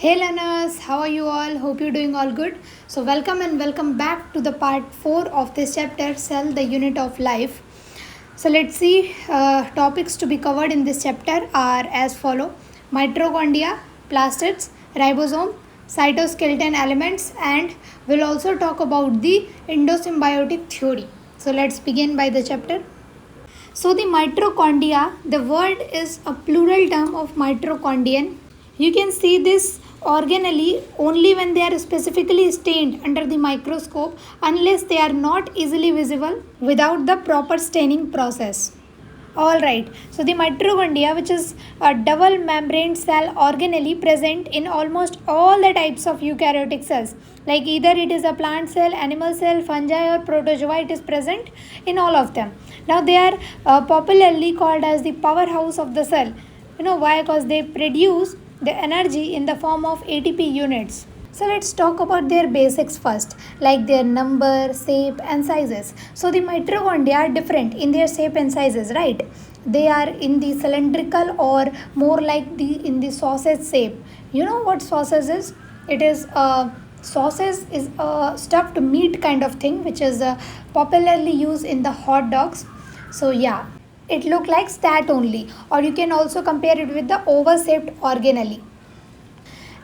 Hey learners, how are you all? Hope you're doing all good. So welcome and welcome back to the part 4 of this chapter, Cell, the Unit of Life. So let's see, topics to be covered in this chapter are as follow: mitochondria, plastids, ribosome, cytoskeleton elements, and we'll also talk about the endosymbiotic theory. So let's begin by the chapter. So the mitochondria, the word is a plural term of mitochondrion. You can see this organelle only when they are specifically stained under the microscope, unless they are not easily visible without the proper staining process. Alright, so the mitochondria, which is a double membrane cell organelle present in almost all the types of eukaryotic cells. Like either it is a plant cell, animal cell, fungi or protozoa, it is present in all of them. Now they are popularly called as the powerhouse of the cell. You know why? Because they produce the energy in the form of ATP units. So let's talk about their basics first, like their number, shape and sizes. So the mitochondria are different in their shape and sizes, right? They are in the cylindrical or more like in the sausage shape. You know what sausage is? It is sausage is a stuffed meat kind of thing which is popularly used in the hot dogs. So yeah, it look like that only, or you can also compare it with the oval shaped organelle.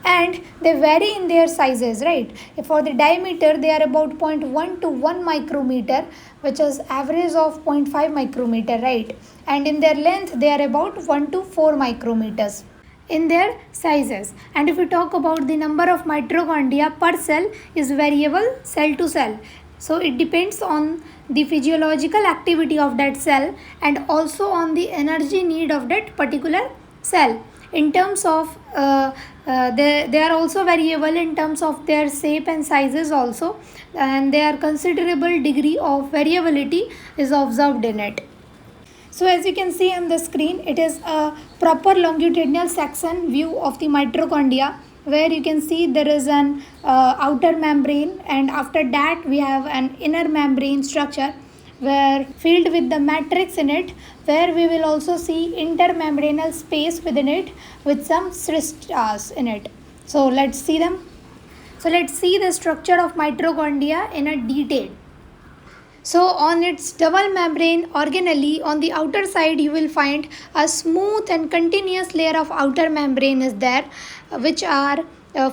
And they vary in their sizes, right? For the diameter they are about 0.1 to 1 micrometer, which is average of 0.5 micrometer, right? And in their length they are about 1 to 4 micrometers in their sizes. And if we talk about the number of mitochondria per cell is variable cell to cell. So it depends on the physiological activity of that cell and also on the energy need of that particular cell. In terms of they are also variable in terms of their shape and sizes also, and their considerable degree of variability is observed in it. So as you can see on the screen, it is a proper longitudinal section view of the mitochondria, where you can see there is an outer membrane, and after that we have an inner membrane structure where filled with the matrix in it, where we will also see intermembranal space within it with some stars in it. So let's see them. So let's see the structure of mitochondria in a detail. So on its double membrane organelle, on the outer side you will find a smooth and continuous layer of outer membrane is there, which are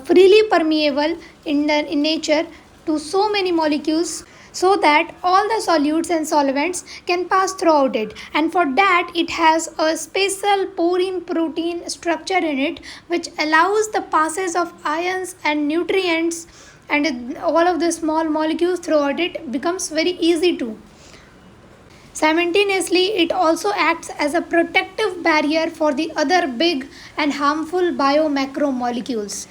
freely permeable in nature to so many molecules, so that all the solutes and solvents can pass throughout it. And for that it has a special porine protein structure in it, which allows the passage of ions and nutrients, and all of the small molecules throughout it becomes very easy to. Simultaneously, it also acts as a protective barrier for the other big and harmful biomacromolecules.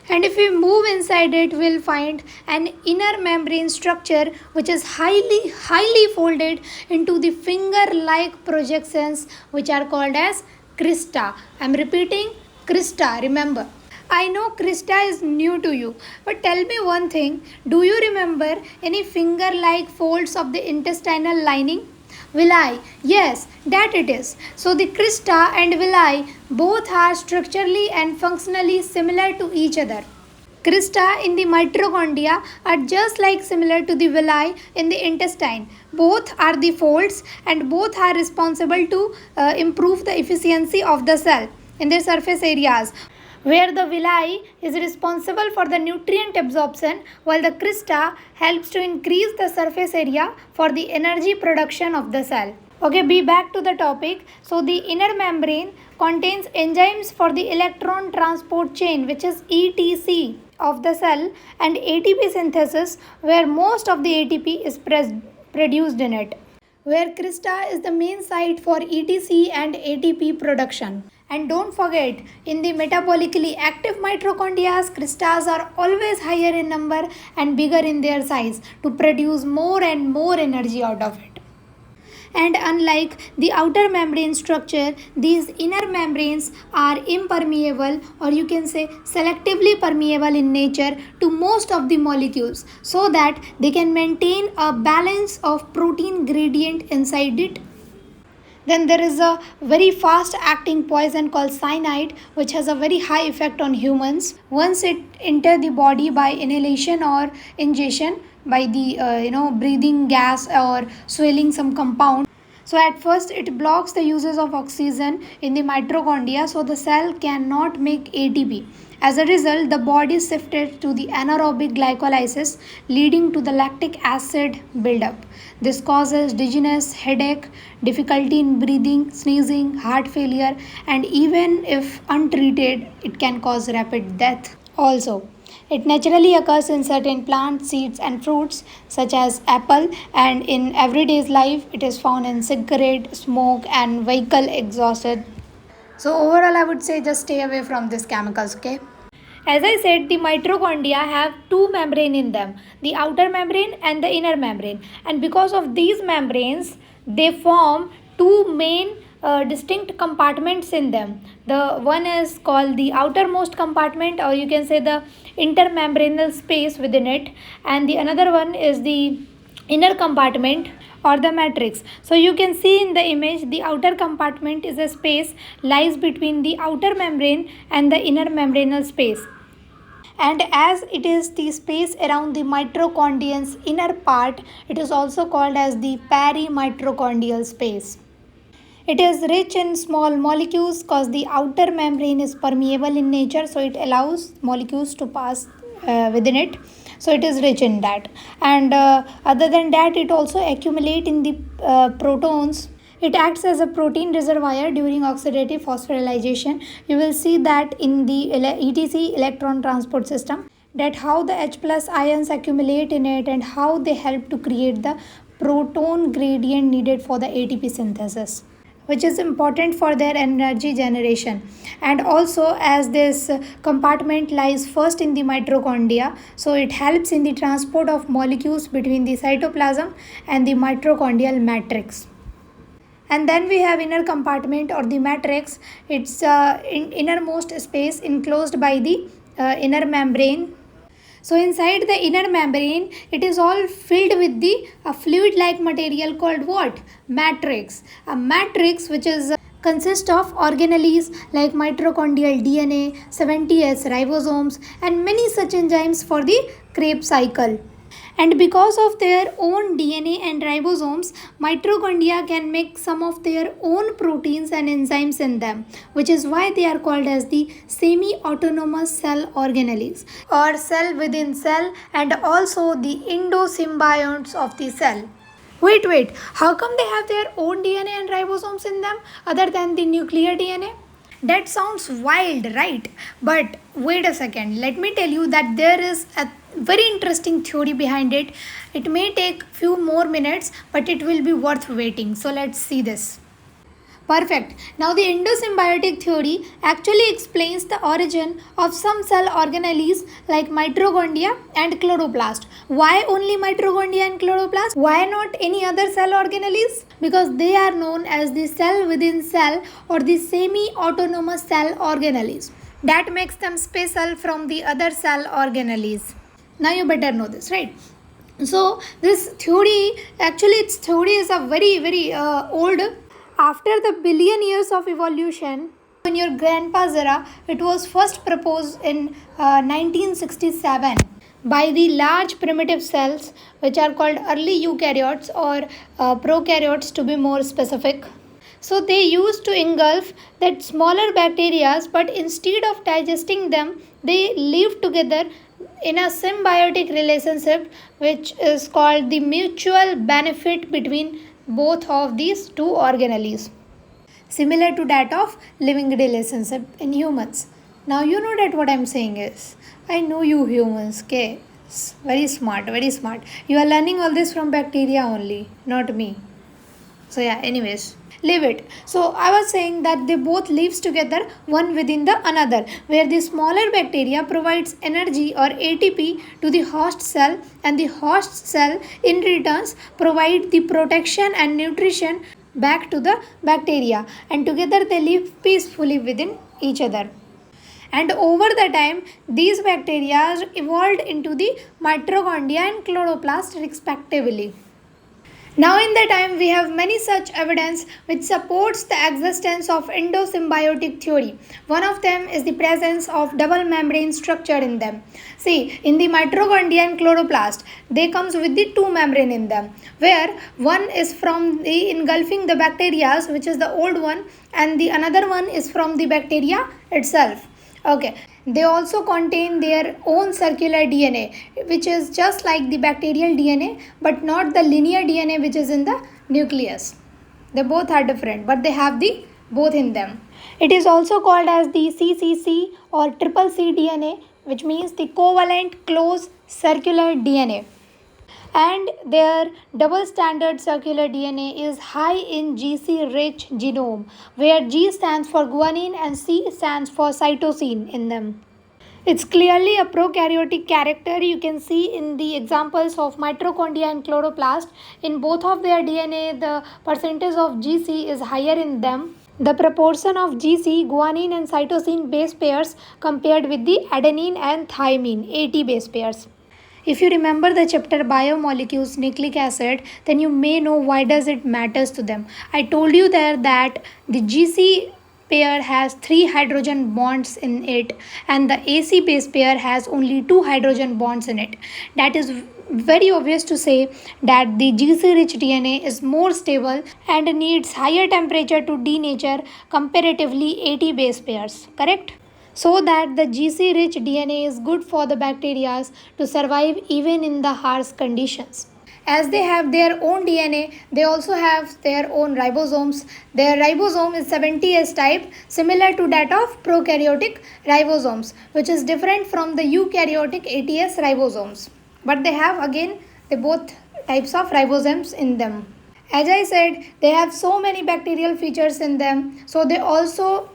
And if we move inside it, we'll find an inner membrane structure which is highly folded into the finger-like projections, which are called as crista. I'm repeating, crista, remember. I know crista is new to you, but tell me one thing. Do you remember any finger-like folds of the intestinal lining? Villi, yes, that it is. So the crista and villi both are structurally and functionally similar to each other. Crista in the mitochondria are just like similar to the villi in the intestine. Both are the folds and both are responsible to improve the efficiency of the cell in their surface areas, where the villi is responsible for the nutrient absorption, while the crista helps to increase the surface area for the energy production of the cell. Okay, be back to the topic. So the inner membrane contains enzymes for the electron transport chain, which is ETC of the cell, and ATP synthesis, where most of the ATP is produced in it, where crista is the main site for ETC and ATP production. And don't forget, in the metabolically active mitochondria, cristas are always higher in number and bigger in their size to produce more and more energy out of it. And unlike the outer membrane structure, these inner membranes are impermeable, or you can say selectively permeable in nature to most of the molecules, so that they can maintain a balance of protein gradient inside it. Then there is a very fast acting poison called cyanide, which has a very high effect on humans. Once it enter the body by inhalation or ingestion, by the breathing gas or swelling some compound. So at first it blocks the uses of oxygen in the mitochondria, so the cell cannot make ATP. As a result, the body shifted to the anaerobic glycolysis, leading to the lactic acid buildup. This causes dizziness, headache, difficulty in breathing, sneezing, heart failure, and even if untreated, it can cause rapid death. Also, it naturally occurs in certain plants, seeds, and fruits such as apple, and in everyday's life, it is found in cigarette, smoke, and vehicle exhausted. So overall, I would say just stay away from these chemicals, okay? As I said, the mitochondria have two membrane in them, the outer membrane and the inner membrane. And because of these membranes, they form two main distinct compartments in them. The one is called the outermost compartment, or you can say the intermembranal space within it, and the another one is the inner compartment or the matrix. So you can see in the image, the outer compartment is a space lies between the outer membrane and the inner membranal space, and as it is the space around the mitochondria's inner part, it is also called as the perimitochondrial space. It is rich in small molecules because the outer membrane is permeable in nature, so it allows molecules to pass within it. So it is rich in that, and other than that, it also accumulate in the protons. It acts as a protein reservoir during oxidative phosphorylation. You will see that in the ETC, electron transport system, that how the H plus ions accumulate in it and how they help to create the proton gradient needed for the ATP synthesis, which is important for their energy generation. And also, as this compartment lies first in the mitochondria, so it helps in the transport of molecules between the cytoplasm and the mitochondrial matrix. And then we have inner compartment or the matrix. It's innermost space enclosed by the inner membrane. So inside the inner membrane, it is all filled with the fluid like material called what? Matrix. A matrix which is consists of organelles like mitochondrial DNA, 70S ribosomes, and many such enzymes for the Krebs cycle. And because of their own DNA and ribosomes, mitochondria can make some of their own proteins and enzymes in them, which is why they are called as the semi-autonomous cell organelles, or cell within cell, and also the endosymbionts of the cell. Wait, how come they have their own DNA and ribosomes in them other than the nuclear DNA? That sounds wild, right? But wait a second, let me tell you that there is a very interesting theory behind it. It may take few more minutes, but it will be worth waiting. So let's see this. Perfect. Now the endosymbiotic theory actually explains the origin of some cell organelles like mitochondria and chloroplast. Why only mitochondria and chloroplast? Why not any other cell organelles? Because they are known as the cell within cell or the semi-autonomous cell organelles. That makes them special from the other cell organelles. Now you better know this, right? So this theory, actually its theory is a very old. After the billion years of evolution, in your grandpa's era, it was first proposed in 1967 by the large primitive cells, which are called early eukaryotes or prokaryotes to be more specific. So they used to engulf that smaller bacteria, but instead of digesting them, they live together in a symbiotic relationship, which is called the mutual benefit between both of these two organelles, similar to that of living relationship in humans. Now you know that what I'm saying is, I know you humans, okay? Very smart, very smart. You are learning all this from bacteria only, not me. So yeah, anyways, leave it. So I was saying that they both lives together one within the another, where the smaller bacteria provides energy or ATP to the host cell, and the host cell in returns provide the protection and nutrition back to the bacteria, and together they live peacefully within each other. And over the time, these bacteria evolved into the mitochondria and chloroplast respectively. Now in the time we have many such evidence which supports the existence of endosymbiotic theory. One of them is the presence of double membrane structure in them. See, in the mitochondria and chloroplast, they comes with the two membrane in them, where one is from the engulfing the bacteria, which is the old one, and the another one is from the bacteria itself. Okay, they also contain their own circular DNA, which is just like the bacterial DNA, but not the linear DNA which is in the nucleus. They both are different, but they have the both in them. It is also called as the CCC or triple C DNA, which means the covalent closed circular DNA, and their double standard circular DNA is high in GC rich genome, where G stands for guanine and C stands for cytosine in them. It's clearly a prokaryotic character. You can see in the examples of mitochondria and chloroplast. In both of their DNA, the percentage of GC is higher in them. The proportion of GC, guanine and cytosine base pairs compared with the adenine and thymine, 80 base pairs. If you remember the chapter biomolecules nucleic acid, then you may know why does it matters to them. I told you there that the GC pair has 3 hydrogen bonds in it and the AC base pair has only 2 hydrogen bonds in it. That is very obvious to say that the GC rich DNA is more stable and needs higher temperature to denature comparatively 80 base pairs, correct? So that the GC rich DNA is good for the bacteria to survive even in the harsh conditions. As they have their own DNA, they also have their own ribosomes. Their ribosome is 70S type, similar to that of prokaryotic ribosomes, which is different from the eukaryotic 80S ribosomes. But they have again the both types of ribosomes in them. As I said, they have so many bacterial features in them, so they also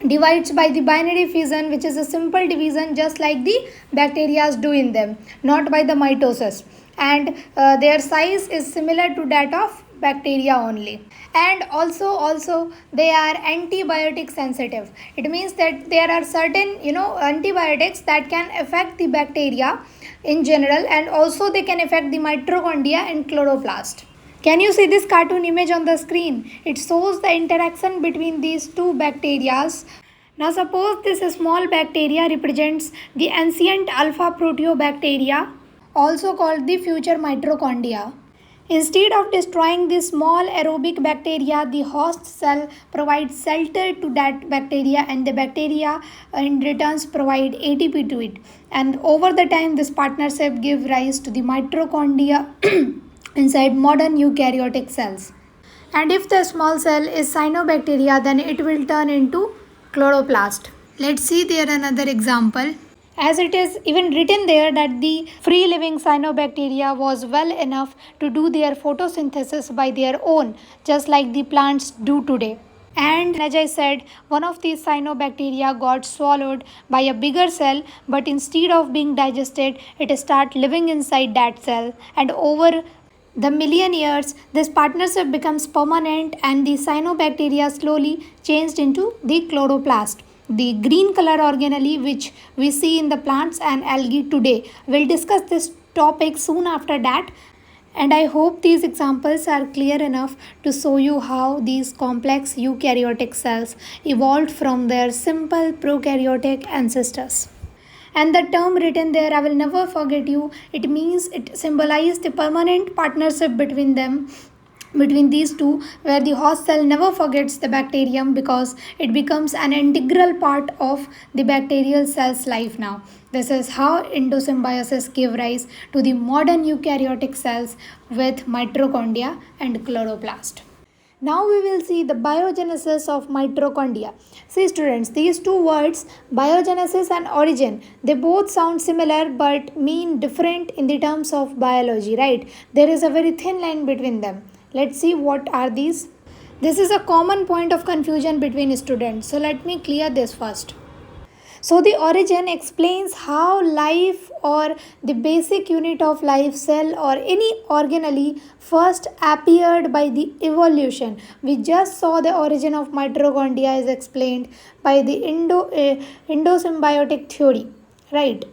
divides by the binary fission, which is a simple division just like the bacteria do in them, not by the mitosis, and their size is similar to that of bacteria only. And also they are antibiotic sensitive. It means that there are certain antibiotics that can affect the bacteria in general, and also they can affect the mitochondria and chloroplast. Can you see this cartoon image on the screen? It shows the interaction between these two bacteria. Now suppose this small bacteria represents the ancient alpha proteobacteria, also called the future mitochondria. Instead of destroying the small aerobic bacteria, the host cell provides shelter to that bacteria, and the bacteria in return provide ATP to it. And over the time, this partnership gives rise to the mitochondria inside modern eukaryotic cells. And if the small cell is cyanobacteria, then it will turn into chloroplast. Let's see there another example. As it is even written there that the free living cyanobacteria was well enough to do their photosynthesis by their own, just like the plants do today. And as I said, one of these cyanobacteria got swallowed by a bigger cell, but instead of being digested, it start living inside that cell, and over the million years, this partnership becomes permanent and the cyanobacteria slowly changed into the chloroplast. The green color organelle which we see in the plants and algae today. We'll discuss this topic soon after that, and I hope these examples are clear enough to show you how these complex eukaryotic cells evolved from their simple prokaryotic ancestors. And the term written there, I will never forget you. It means it symbolizes the permanent partnership between them, between these two, where the host cell never forgets the bacterium because it becomes an integral part of the bacterial cell's life now. This is how endosymbiosis gave rise to the modern eukaryotic cells with mitochondria and chloroplast. Now we will see the biogenesis of mitochondria. See students, these two words, biogenesis and origin, they both sound similar but mean different in the terms of biology, right? There is a very thin line between them. Let's see what are these. This is a common point of confusion between students. So let me clear this first. So the origin explains how life or the basic unit of life, cell or any organelle first appeared by the evolution. We just saw the origin of mitochondria is explained by the endosymbiotic theory, right?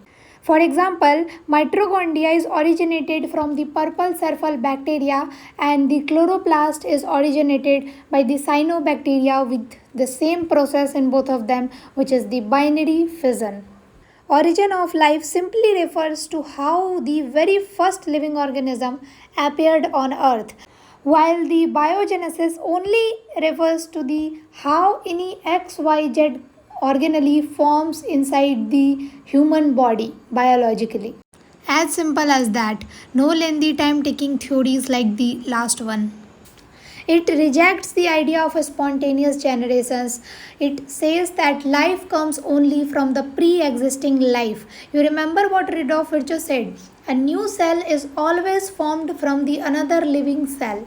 For example, mitochondria is originated from the purple surface bacteria and the chloroplast is originated by the cyanobacteria with the same process in both of them, which is the binary fission. Origin of life simply refers to how the very first living organism appeared on earth, while the biogenesis only refers to the how any XYZ organelle forms inside the human body biologically. As simple as that, no lengthy time taking theories like the last one. It rejects the idea of a spontaneous generations. It says that life comes only from the pre-existing life. You remember what Rudolf Virchow said? A new cell is always formed from the another living cell.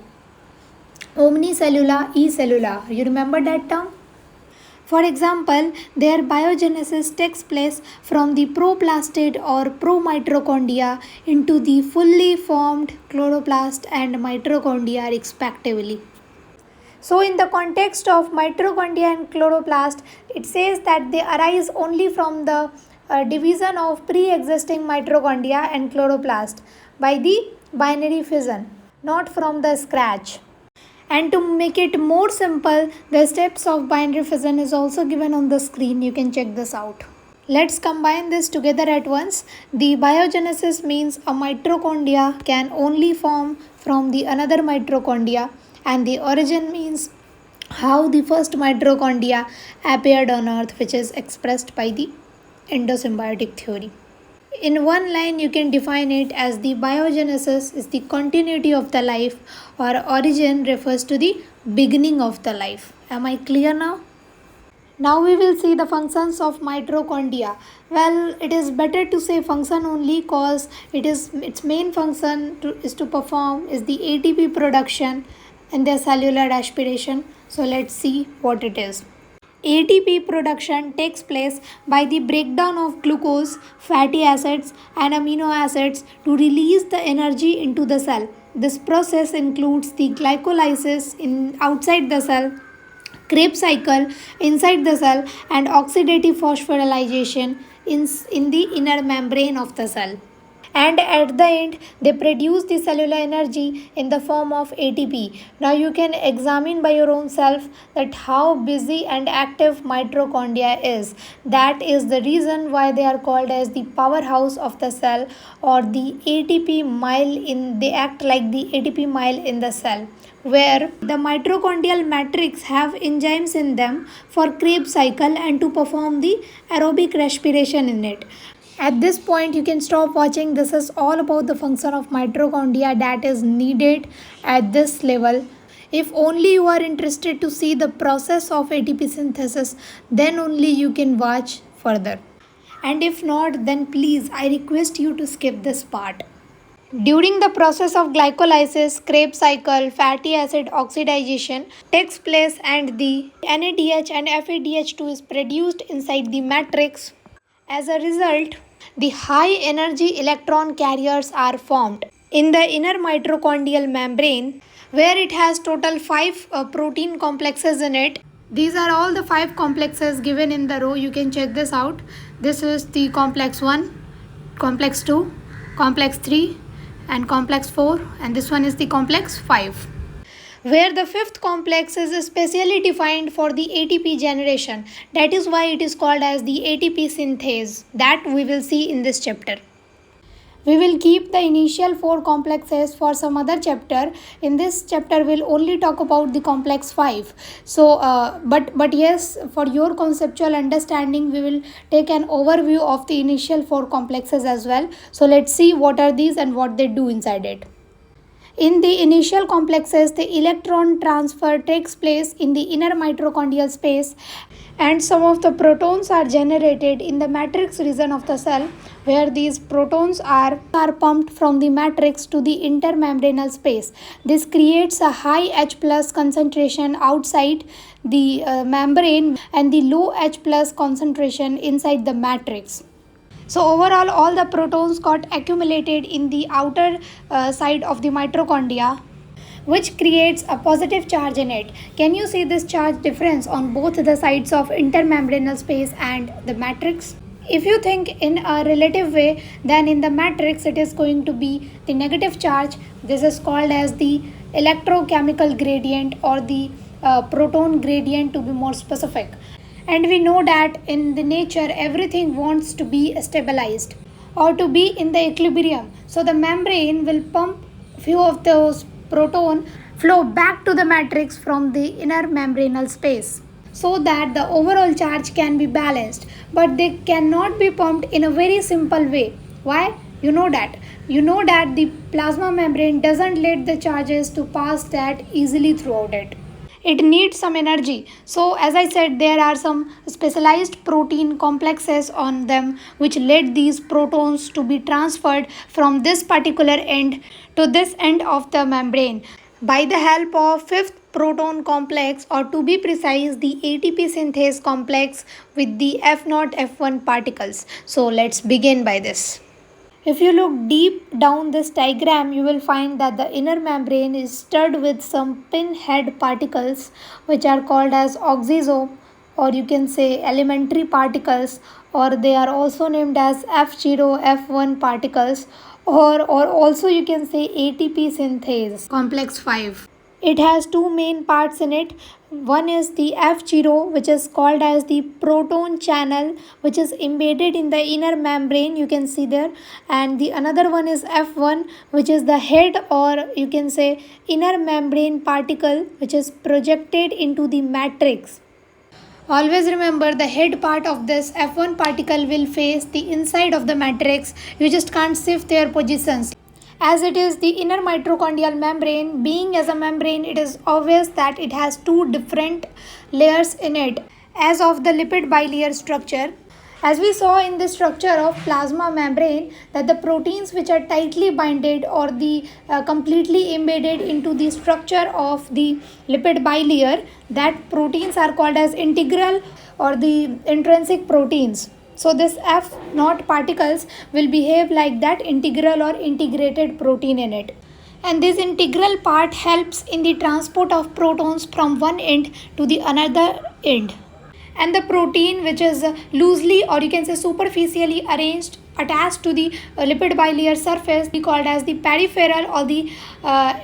Omnicellula e cellula. You remember that term? For example, their biogenesis takes place from the proplastid or promitochondria into the fully formed chloroplast and mitochondria respectively. So in the context of mitochondria and chloroplast, it says that they arise only from the division of pre-existing mitochondria and chloroplast by the binary fission, not from the scratch. And to make it more simple, the steps of binary fission is also given on the screen. You can check this out. Let's combine this together at once. The biogenesis means a mitochondria can only form from the another mitochondria, and the origin means how the first mitochondria appeared on earth, which is expressed by the endosymbiotic theory. In one line, you can define it as the biogenesis is the continuity of the life, or origin refers to the beginning of the life. Am I clear now? Now we will see the functions of mitochondria. Well, it is better to say function only cause its main function is to perform is the ATP production and their cellular respiration. So let's see what it is. ATP production takes place by the breakdown of glucose, fatty acids and amino acids to release the energy into the cell. This process includes the glycolysis outside the cell, Krebs cycle inside the cell, and oxidative phosphorylation in the inner membrane of the cell. And at the end, they produce the cellular energy in the form of ATP. Now you can examine by your own self that how busy and active mitochondria is. That is the reason why they are called as the powerhouse of the cell, or the ATP mile they act like the ATP mile in the cell, where the mitochondrial matrix have enzymes in them for Krebs cycle and to perform the aerobic respiration in it. At this point, you can stop watching. This is all about the function of mitochondria that is needed at this level. If only you are interested to see the process of ATP synthesis, then only you can watch further. And if not, then please, I request you to skip this part. During the process of glycolysis, Krebs cycle, fatty acid oxidation takes place and the NADH and FADH2 is produced inside the matrix. As a result, the high energy electron carriers are formed in the inner mitochondrial membrane, where it has total 5 protein complexes in it. These are all the 5 complexes given in the row. You can check this out. This is the complex 1, complex 2, complex 3 and complex 4, and this one is the complex 5. Where the 5th complex is specially defined for the ATP generation. That is why it is called as the ATP synthase. That we will see in this chapter. We will keep the initial 4 complexes for some other chapter. In this chapter, we'll only talk about the complex 5. So, but yes, for your conceptual understanding, we will take an overview of the initial 4 complexes as well. So, let's see what are these and what they do inside it. In the initial complexes, the electron transfer takes place in the inner mitochondrial space, and some of the protons are generated in the matrix region of the cell, where these protons are pumped from the matrix to the intermembranous space. This creates a high H plus concentration outside the membrane and the low H plus concentration inside the matrix. So overall, all the protons got accumulated in the outer side of the mitochondria, which creates a positive charge in it. Can you see this charge difference on both the sides of intermembranous space and the matrix? if you think in a relative way, then in the matrix it is going to be the negative charge. This is called as the electrochemical gradient or the proton gradient to be more specific. And we know that in the nature everything wants to be stabilized or to be in the equilibrium. So the membrane will pump few of those proton flow back to the matrix from the inner membranal space so that the overall charge can be balanced, but they cannot be pumped in a very simple way. Why? You know that the plasma membrane doesn't let the charges to pass that easily throughout it. It needs some energy. So as I said, there are some specialized protein complexes on them which let these protons to be transferred from this particular end to this end of the membrane by the help of fifth proton complex, or to be precise the ATP synthase complex with the F0 F1 particles. So let's begin by this. If you look deep down this diagram, you will find that the inner membrane is stirred with some pinhead particles which are called as oxisome, or you can say elementary particles, or they are also named as F0 F1 particles, or also you can say ATP synthase complex 5. It has two main parts in it. One is the F0, which is called as the proton channel, which is embedded in the inner membrane, you can see there, and the another one is F1, which is the head, or you can say inner membrane particle, which is projected into the matrix. Always remember, the head part of this F1 particle will face the inside of the matrix. You just can't shift their positions. As it is the inner mitochondrial membrane, being as a membrane, it is obvious that it has two different layers in it as of the lipid bilayer structure. As we saw in the structure of plasma membrane, that the proteins which are tightly binded or the completely embedded into the structure of the lipid bilayer, that proteins are called as integral or the intrinsic proteins. So this F0 particles will behave like that integral or integrated protein in it. And this integral part helps in the transport of protons from one end to the another end. And the protein which is loosely or you can say superficially arranged attached to the lipid bilayer surface be called as the peripheral or the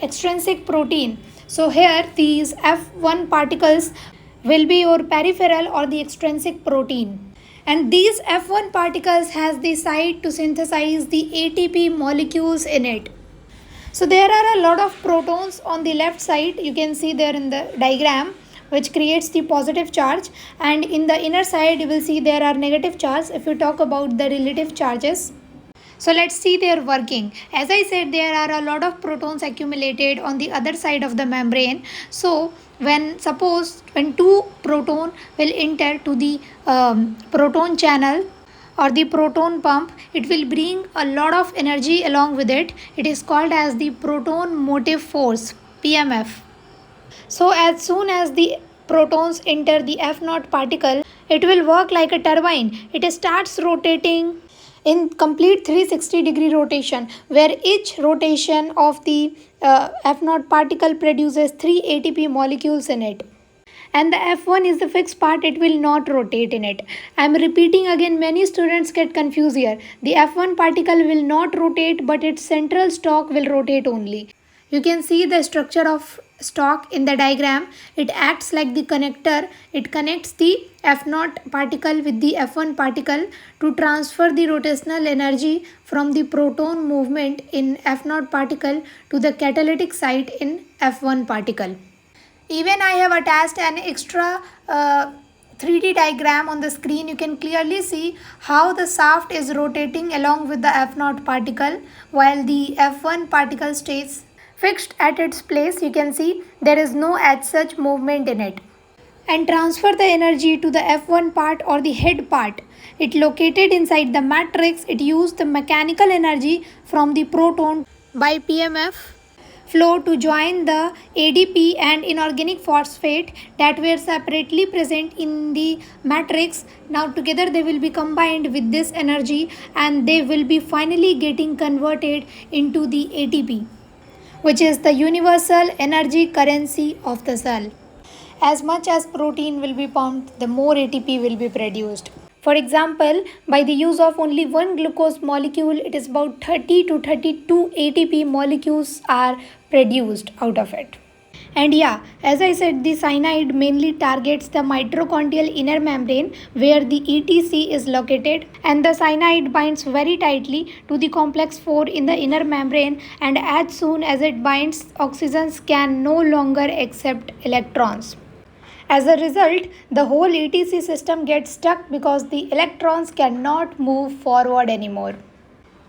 extrinsic protein. So here these F1 particles will be your peripheral or the extrinsic protein. And these F1 particles has the site to synthesize the ATP molecules in it. So there are a lot of protons on the left side, you can see there in the diagram, which creates the positive charge, and in the inner side you will see there are negative charges if you talk about the relative charges. So let's see their working. As I said, there are a lot of protons accumulated on the other side of the membrane. So when two proton will enter to the proton channel or the proton pump, it will bring a lot of energy along with it. It is called as the proton motive force, PMF. So as soon as the protons enter the F0 particle, it will work like a turbine. It starts rotating in complete 360-degree rotation, where each rotation of the F0 particle produces 3 ATP molecules in it. And the F1 is the fixed part, it will not rotate in it. I am repeating again, many students get confused here. The F1 particle will not rotate, but its central stalk will rotate only. You can see the structure of stalk in the diagram. It acts like the connector. It connects the F0 particle with the F1 particle to transfer the rotational energy from the proton movement in F0 particle to the catalytic site in F1 particle. Even I have attached an extra 3D diagram on the screen. You can clearly see how the shaft is rotating along with the F0 particle while the F1 particle stays fixed at its place. You can see there is no as such movement in it. And transfer the energy to the F1 part or the head part. It located inside the matrix. It used the mechanical energy from the proton by PMF flow to join the ADP and inorganic phosphate that were separately present in the matrix. Now together they will be combined with this energy and they will be finally getting converted into the ATP, which is the universal energy currency of the cell. As much as protein will be pumped, the more ATP will be produced. For example, by the use of only one glucose molecule, it is about 30 to 32 ATP molecules are produced out of it. And yeah, as I said, the cyanide mainly targets the mitochondrial inner membrane where the ETC is located, and the cyanide binds very tightly to the complex 4 in the inner membrane, and as soon as it binds, oxygens can no longer accept electrons. As a result, the whole ETC system gets stuck because the electrons cannot move forward anymore.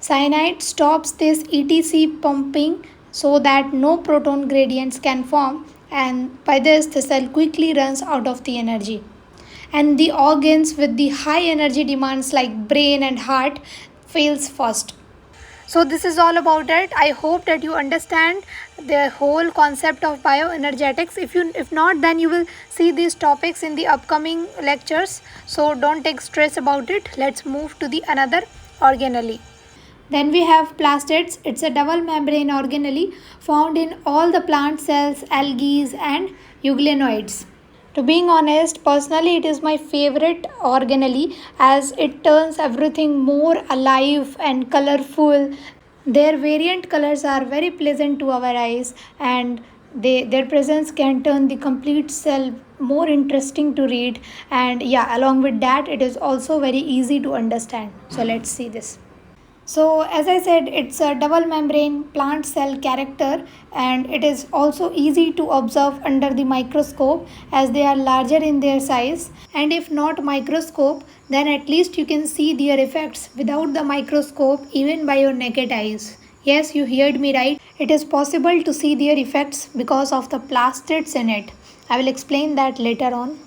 Cyanide stops this ETC pumping so that no proton gradients can form, and by this the cell quickly runs out of the energy. And the organs with the high energy demands like brain and heart fails first. So this is all about it. I hope that you understand the whole concept of bioenergetics. If not, then you will see these topics in the upcoming lectures. So don't take stress about it. Let's move to the another organelle. Then we have plastids. It's a double membrane organelle found in all the plant cells, algae and euglenoids. To being honest, personally it is my favorite organelle as it turns everything more alive and colorful. Their variant colors are very pleasant to our eyes, and their presence can turn the complete cell more interesting to read, and yeah, along with that it is also very easy to understand. So let's see this. So as I said, it's a double membrane plant cell character, and it is also easy to observe under the microscope as they are larger in their size, and if not microscope, then at least you can see their effects without the microscope even by your naked eyes. Yes, you heard me right. It is possible to see their effects because of the plastids in it. I will explain that later on.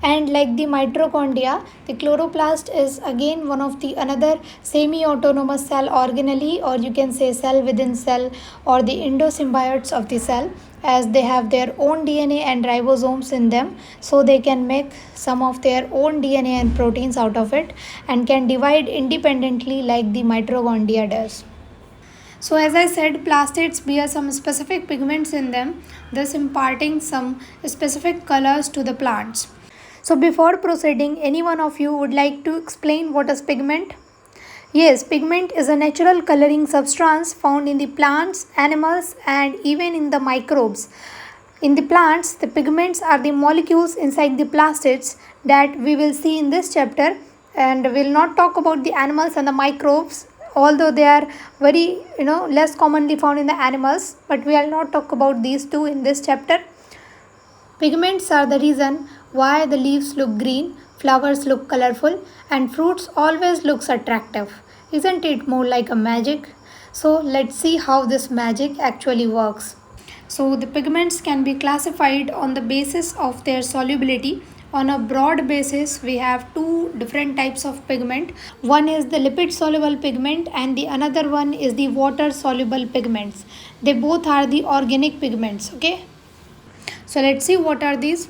And like the mitochondria, the chloroplast is again one of the another semi-autonomous cell organelle, or you can say cell within cell, or the endosymbiotes of the cell, as they have their own DNA and ribosomes in them, so they can make some of their own DNA and proteins out of it and can divide independently like the mitochondria does. So as I said, plastids bear some specific pigments in them, thus imparting some specific colors to the plants. So before proceeding, any one of you would like to explain what is pigment? Yes, pigment is a natural coloring substance found in the plants, animals and even in the microbes. In the plants, the pigments are the molecules inside the plastids that we will see in this chapter, and we will not talk about the animals and the microbes, although they are very less commonly found in the animals, but we will not talk about these two in this chapter. Pigments are the reason why the leaves look green, flowers look colorful, and fruits always looks attractive. Isn't it more like a magic? So let's see how this magic actually works. So the pigments can be classified on the basis of their solubility. On a broad basis, we have two different types of pigment. One is the lipid soluble pigment and the another one is the water soluble pigments. They both are the organic pigments, okay? So let's see what are these.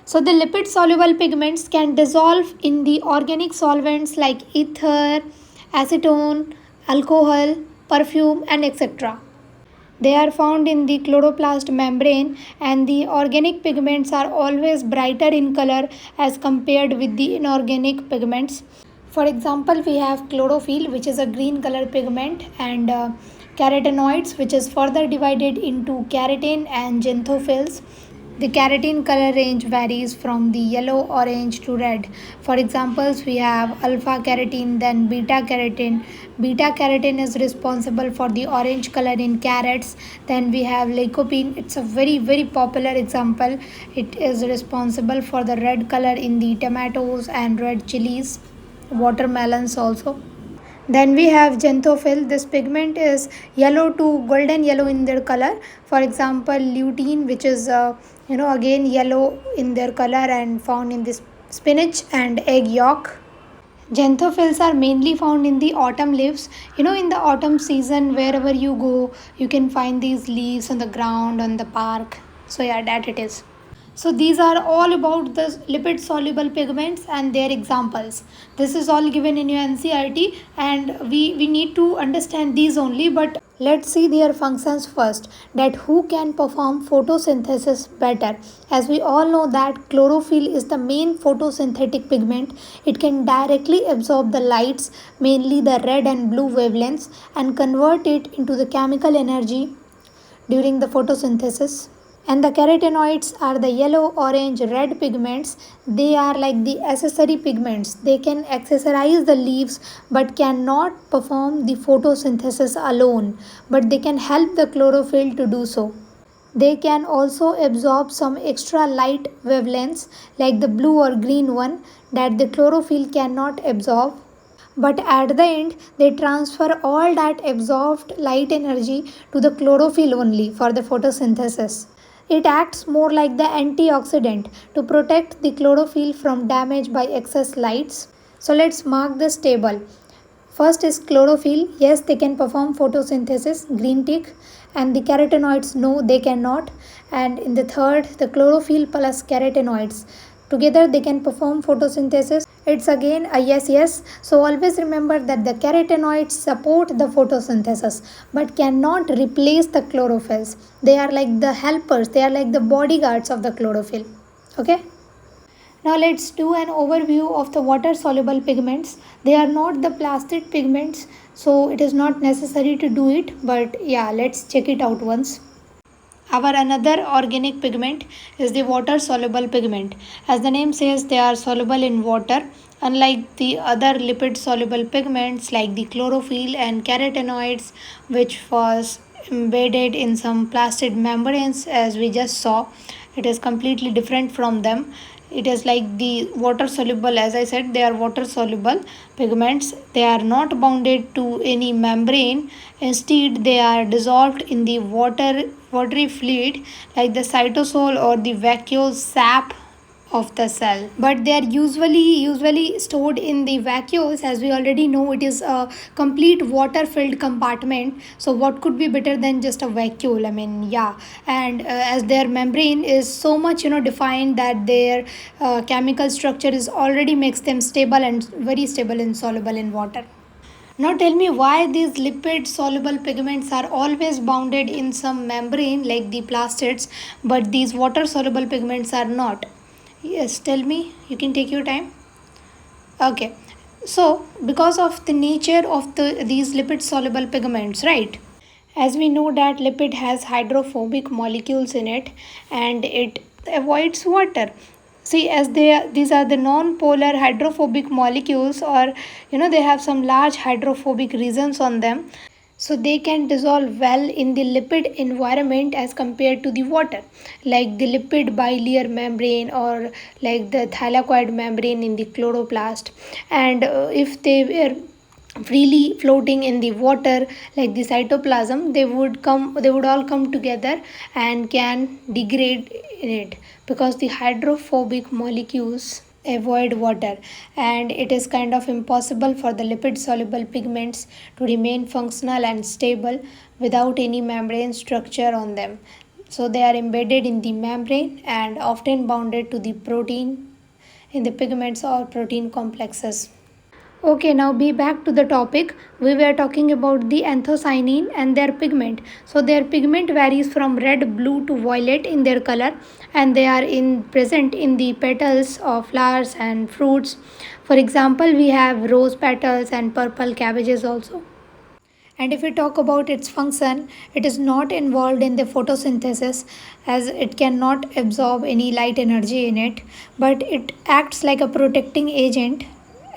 So the lipid soluble pigments can dissolve in the organic solvents like ether, acetone, alcohol, perfume and etc. They are found in the chloroplast membrane, and the organic pigments are always brighter in color as compared with the inorganic pigments. For example, we have chlorophyll, which is a green color pigment, and carotenoids, which is further divided into keratin and xanthophylls. The keratin color range varies from the yellow, orange to red. For examples, we have alpha keratin, then beta keratin. Beta keratin is responsible for the orange color in carrots. Then we have lycopene. It's a very popular example. It is responsible for the red color in the tomatoes and red chilies, watermelons also. Then we have xanthophyll. This pigment is yellow to golden yellow in their color. For example, lutein, which is again yellow in their color and found in this spinach and egg yolk. Xanthophylls are mainly found in the autumn leaves. In the autumn season, wherever you go, you can find these leaves on the ground, on the park. So yeah, that it is. So these are all about the lipid soluble pigments and their examples. This is all given in your NCERT, and we need to understand these only, but Let's see their functions first, that who can perform photosynthesis better. As we all know that chlorophyll is the main photosynthetic pigment. It can directly absorb the lights, mainly the red and blue wavelengths, and convert it into the chemical energy during the photosynthesis. And the carotenoids are the yellow, orange, red pigments. They are like the accessory pigments. They can accessorize the leaves but cannot perform the photosynthesis alone, but they can help the chlorophyll to do so. They can also absorb some extra light wavelengths like the blue or green one that the chlorophyll cannot absorb, but at the end they transfer all that absorbed light energy to the chlorophyll only for the photosynthesis. It acts more like the antioxidant to protect the chlorophyll from damage by excess lights. So let's mark this table. First is chlorophyll. Yes, they can perform photosynthesis, green tick, and the carotenoids, no, they cannot. And in the third, the chlorophyll plus carotenoids. Together they can perform photosynthesis. It's again a yes, yes. So always remember that the carotenoids support the photosynthesis but cannot replace the chlorophylls. They are like the helpers, they are like the bodyguards of the chlorophyll. Okay. Now let's do an overview of the water soluble pigments. They are not the plastic pigments, so it is not necessary to do it, but yeah, let's check it out once. Our another organic pigment is the water soluble pigment. As the name says, they are soluble in water. Unlike the other lipid soluble pigments like the chlorophyll and carotenoids, which was embedded in some plastic membranes as we just saw, it is completely different from them. It is like the water soluble. As I said, they are water soluble pigments. They are not bounded to any membrane. Instead, they are dissolved in the watery fluid like the cytosol or the vacuole sap of the cell, but they are usually stored in the vacuoles. As we already know, it is a complete water filled compartment, so what could be better than just a vacuole? I mean, yeah. And as their membrane is so much defined that their chemical structure is already makes them stable and very stable and soluble in water. Now tell me why these lipid soluble pigments are always bounded in some membrane like the plastids, but these water soluble pigments are not. Yes, tell me. You can take your time. Okay. So, because of the nature of these lipid soluble pigments, right? As we know that lipid has hydrophobic molecules in it and it avoids water. See, as these are the non-polar hydrophobic molecules, or they have some large hydrophobic regions on them, so they can dissolve well in the lipid environment as compared to the water, like the lipid bilayer membrane or like the thylakoid membrane in the chloroplast. And if they were freely floating in the water like the cytoplasm, they would all come together and can degrade in it, because the hydrophobic molecules avoid water, and it is kind of impossible for the lipid soluble pigments to remain functional and stable without any membrane structure on them. So they are embedded in the membrane and often bounded to the protein in the pigments or protein complexes. Okay, now be back to the topic. We were talking about the anthocyanin and their pigment. So their pigment varies from red, blue to violet in their color, and they are present in the petals of flowers and fruits. For example, we have rose petals and purple cabbages also. And if we talk about its function, it is not involved in the photosynthesis as it cannot absorb any light energy in it, but it acts like a protecting agent.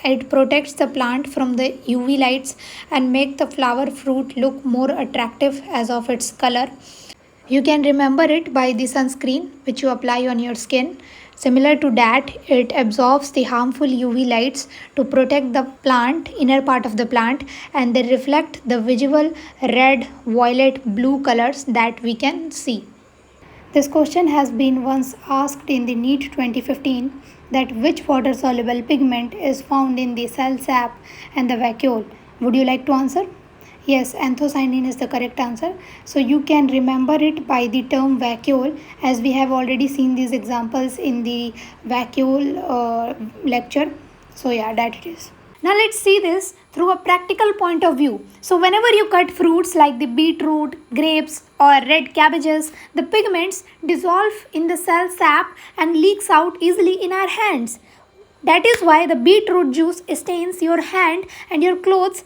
It protects the plant from the UV lights and make the flower fruit look more attractive as of its color. You can remember it by the sunscreen which you apply on your skin. Similar to that, it absorbs the harmful UV lights to protect the plant, inner part of the plant, and they reflect the visual red, violet, blue colors that we can see. This question has been once asked in the NEET 2015, that which water soluble pigment is found in the cell sap and the vacuole. Would you like to answer? Yes, anthocyanin is the correct answer. So you can remember it by the term vacuole, as we have already seen these examples in the vacuole lecture. So yeah, that it is. Now let's see this through a practical point of view. So whenever you cut fruits like the beetroot, grapes or red cabbages, the pigments dissolve in the cell sap and leaks out easily in our hands. That is why the beetroot juice stains your hand and your clothes,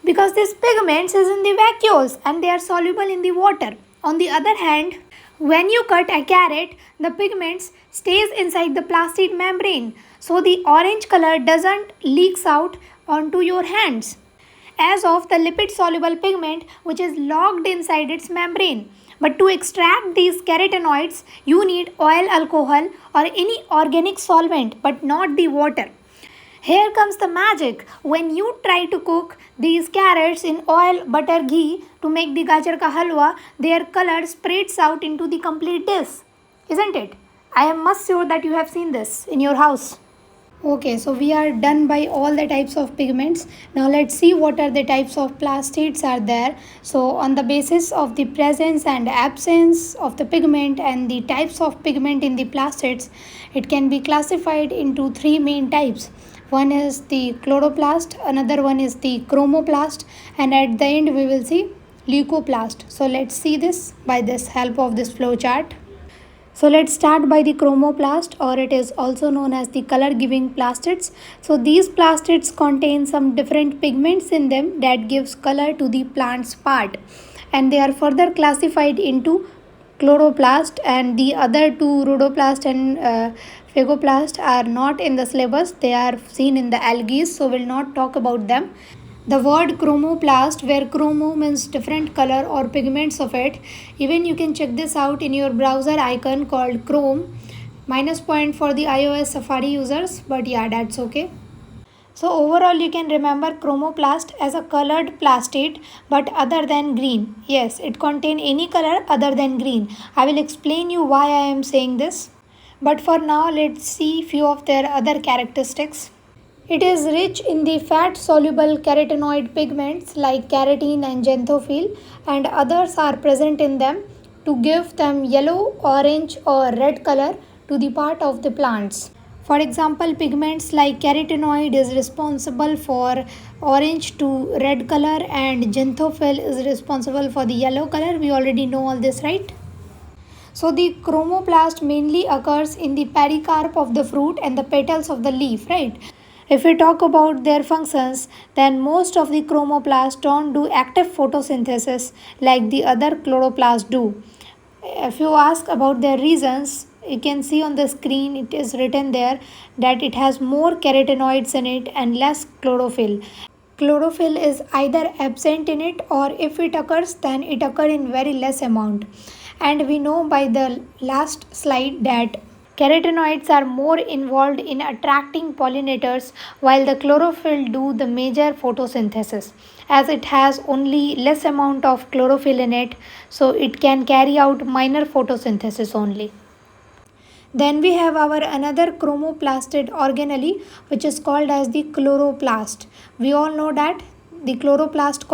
because this pigments is in the vacuoles and they are soluble in the water. On the other hand, when you cut a carrot, the pigments stays inside the plastid membrane, so the orange color doesn't leaks out onto your hands as of the lipid soluble pigment which is locked inside its membrane. But to extract these carotenoids, you need oil, alcohol or any organic solvent, but not the water. Here comes the magic. When you try to cook these carrots in oil, butter, ghee to make the gajar ka halwa, their color spreads out into the complete dish. Isn't it? I am much sure that you have seen this in your house. Okay, so we are done by all the types of pigments. Now let's see what are the types of plastids are there. So on the basis of the presence and absence of the pigment and the types of pigment in the plastids, it can be classified into three main types. One is the chloroplast, another one is the chromoplast, and at the end we will see leucoplast. So let's see this by this help of this flow chart. So let's start by the chromoplast, or it is also known as the color giving plastids. So these plastids contain some different pigments in them that gives color to the plant's part, and they are further classified into chloroplast, and the other two rhodoplast and phagoplast are not in the syllabus. They are seen in the algae, so we'll not talk about them. The word chromoplast, where chromo means different color or pigments of it. Even you can check this out in your browser icon called Chrome. Minus point for the iOS Safari users, but yeah, that's okay. So overall you can remember chromoplast as a colored plastid but other than green. Yes, it contains any color other than green. I will explain you why I am saying this. But for now, let's see few of their other characteristics. It is rich in the fat-soluble carotenoid pigments like carotene and xanthophyll, and others are present in them to give them yellow, orange or red color to the part of the plants. For example, pigments like carotenoid is responsible for orange to red color and xanthophyll is responsible for the yellow color. We already know all this, right? So the chromoplast mainly occurs in the pericarp of the fruit and the petals of the leaf, right? If we talk about their functions, then most of the chromoplasts don't do active photosynthesis like the other chloroplasts do. If you ask about their reasons, you can see on the screen it is written there that it has more carotenoids in it and less chlorophyll. Chlorophyll is either absent in it, or if it occurs then it occurs in very less amount. And we know by the last slide that carotenoids are more involved in attracting pollinators while the chlorophyll do the major photosynthesis, as it has only less amount of chlorophyll in it, so it can carry out minor photosynthesis only. Then we have our another chromoplastid organelle, which is called as the chloroplast. We all know that the chloroplast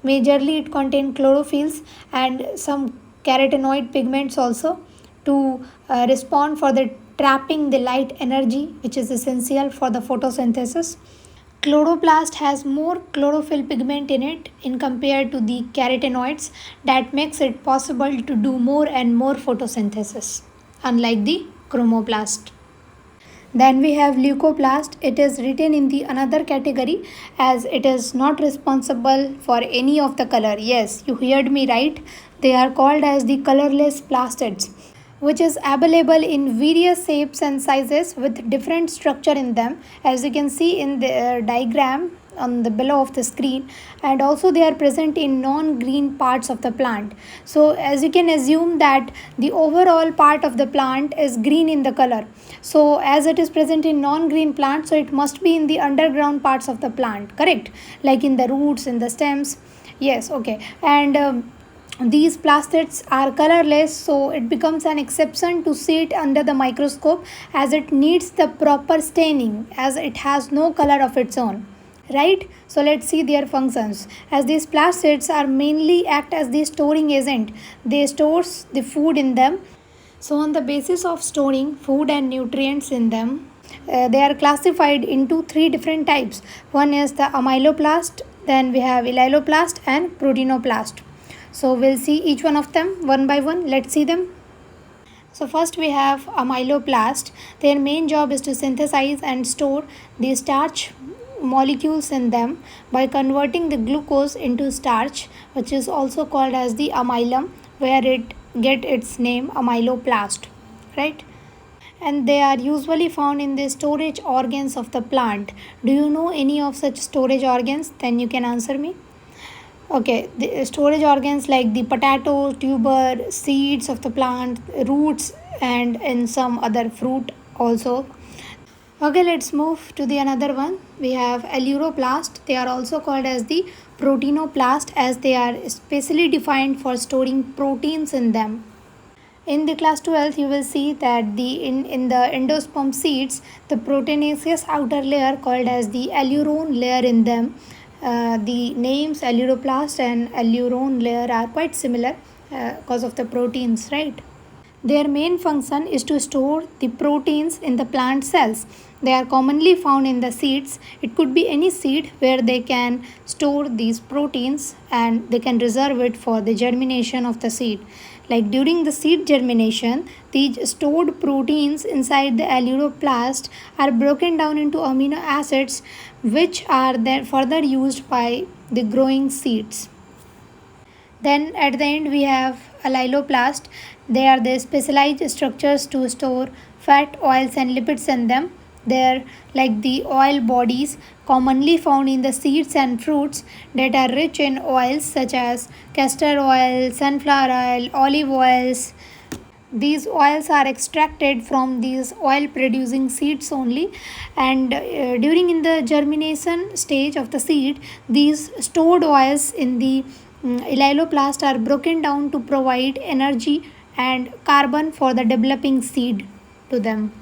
majorly it contain chlorophylls and some carotenoid pigments also to respond for the trapping the light energy, which is essential for the photosynthesis. Chloroplast has more chlorophyll pigment in it in compared to the carotenoids, that makes it possible to do more and more photosynthesis, unlike the chromoplast. Then we have leucoplast. It is written in the another category as it is not responsible for any of the color. Yes, you heard me right. They are called as the colorless plastids, which is available in various shapes and sizes with different structure in them, as you can see in the diagram on the below of the screen, and also they are present in non-green parts of the plant. So as you can assume that the overall part of the plant is green in the color, so as it is present in non-green plants, so it must be in the underground parts of the plant, correct, like in the roots, in the stems. Yes, okay. And these plastids are colorless, so it becomes an exception to see it under the microscope, as it needs the proper staining, as it has no color of its own, right? So let's see their functions. As these plastids are mainly act as the storing agent, they stores the food in them. So on the basis of storing food and nutrients in them, They are classified into three different types. One is the amyloplast, then we have elyloplast and proteinoplast. So we'll see each one of them one by one. Let's see them. So first we have amyloplast. Their main job is to synthesize and store the starch molecules in them by converting the glucose into starch, which is also called as the amylum, where it get its name amyloplast, right? And they are usually found in the storage organs of the plant. Do you know any of such storage organs? Then you can answer me. Okay, the storage organs like the potato, tuber, seeds of the plant, roots, and in some other fruit also. Okay, let's move to the another one. We have aleuroplast. They are also called as the proteinoplast as they are specially defined for storing proteins in them. In the class 12, you will see that in the endosperm seeds, the proteinaceous outer layer called as the aleuron layer in them. The names aleuroplast and aleuron layer are quite similar because of the proteins, right? Their main function is to store the proteins in the plant cells. They are commonly found in the seeds. It could be any seed where they can store these proteins and they can reserve it for the germination of the seed. Like during the seed germination, these stored proteins inside the aleuroplast are broken down into amino acids, which are then further used by the growing seeds. Then at the end we have aleuroplast. They are the specialized structures to store fat, oils and lipids in them. They are like the oil bodies commonly found in the seeds and fruits that are rich in oils such as castor oil, sunflower oil, olive oils. These oils are extracted from these oil producing seeds only, and during in the germination stage of the seed, these stored oils in the aleuroplast are broken down to provide energy and carbon for the developing seed to them.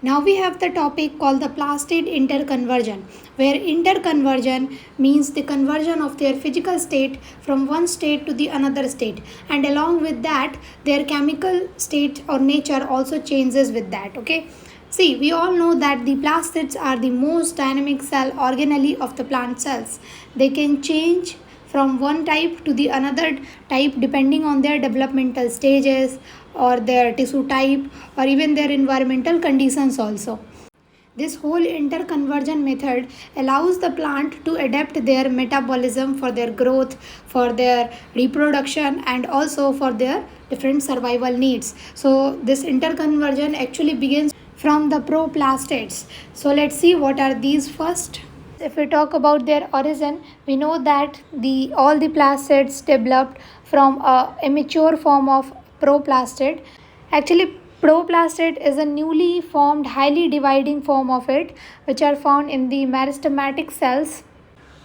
Now we have the topic called the plastid interconversion, where interconversion means the conversion of their physical state from one state to the another state, and along with that their chemical state or nature also changes with that. Okay, see, we all know that the plastids are the most dynamic cell organelle of the plant cells. They can change from one type to the another type depending on their developmental stages or their tissue type or even their environmental conditions also. This whole interconversion method allows the plant to adapt their metabolism for their growth, for their reproduction and also for their different survival needs. So this interconversion actually begins from the proplastids. So let's see what are these first. If we talk about their origin, we know that all the plastids developed from a immature form of proplastid. Actually, proplastid is a newly formed, highly dividing form of it, which are found in the meristematic cells.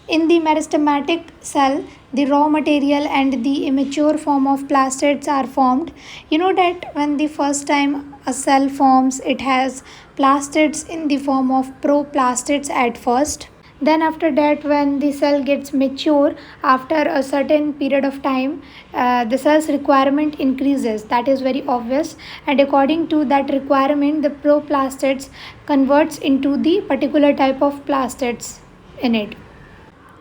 In the meristematic cell, the raw material and the immature form of plastids are formed. You know that when the first time a cell forms, it has plastids in the form of proplastids at first. Then after that, when the cell gets mature, after a certain period of time, the cell's requirement increases. That is very obvious. And according to that requirement, the proplastids converts into the particular type of plastids in it.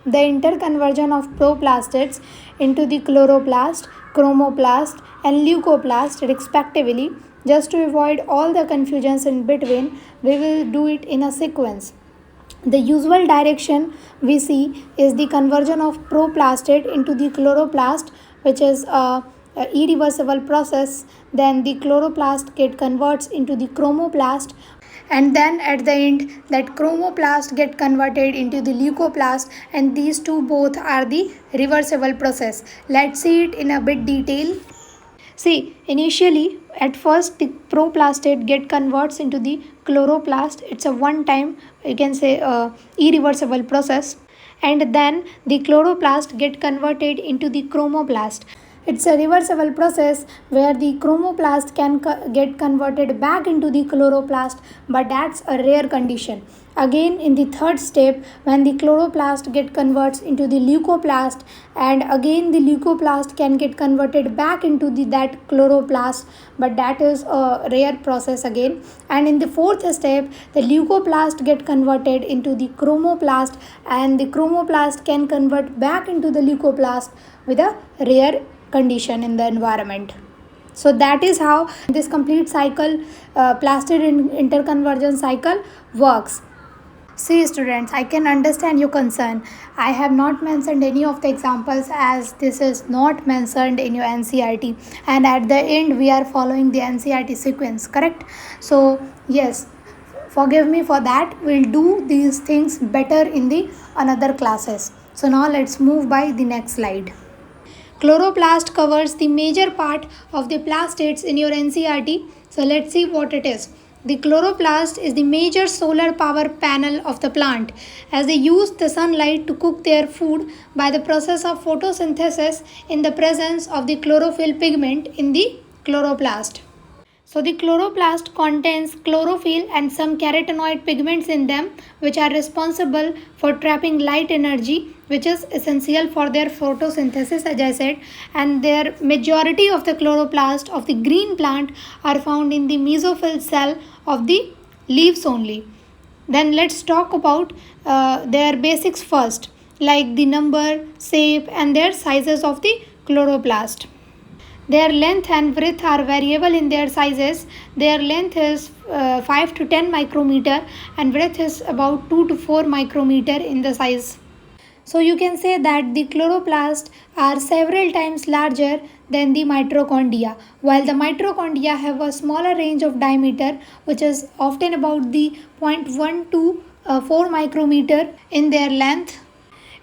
The interconversion of proplastids into the chloroplast, chromoplast and leucoplast respectively, just to avoid all the confusions in between, we will do it in a sequence. The usual direction we see is the conversion of proplastid into the chloroplast, which is a irreversible process. Then the chloroplast converts into the chromoplast, and then at the end that chromoplast get converted into the leucoplast, and these two both are the reversible process. Let's see it in a bit detail. See, initially at first the proplastid get converts into the chloroplast. It's a one time, you can say, irreversible process, and then the chloroplast get converted into the chromoplast. It's a reversible process where the chromoplast can get converted back into the chloroplast, but that's a rare condition. Again, in the third step, when the chloroplast get converts into the leucoplast, and again the leucoplast can get converted back into that chloroplast, but that is a rare process again. And in the fourth step, the leucoplast get converted into the chromoplast, and the chromoplast can convert back into the leucoplast with a rare condition in the environment. So that is how this complete cycle, plastid interconversion cycle works. See students, I can understand your concern. I have not mentioned any of the examples as this is not mentioned in your NCERT, and at the end we are following the NCERT sequence, correct? So yes, forgive me for that. We'll do these things better in the another classes. So now let's move by the next slide. Chloroplast covers the major part of the plastids in your NCERT. So let's see what it is. The chloroplast is the major solar power panel of the plant, as they use the sunlight to cook their food by the process of photosynthesis in the presence of the chlorophyll pigment in the chloroplast. So the chloroplast contains chlorophyll and some carotenoid pigments in them, which are responsible for trapping light energy, which is essential for their photosynthesis, as I said. And their majority of the chloroplast of the green plant are found in the mesophyll cell of the leaves only. Then let's talk about their basics first, like the number, shape and their sizes of the chloroplast. Their length and width are variable in their sizes. Their length is 5 to 10 micrometer and width is about 2 to 4 micrometer in the size. So you can say that the chloroplasts are several times larger than the mitochondria, while the mitochondria have a smaller range of diameter, which is often about the 0.1 to 4 micrometer in their length.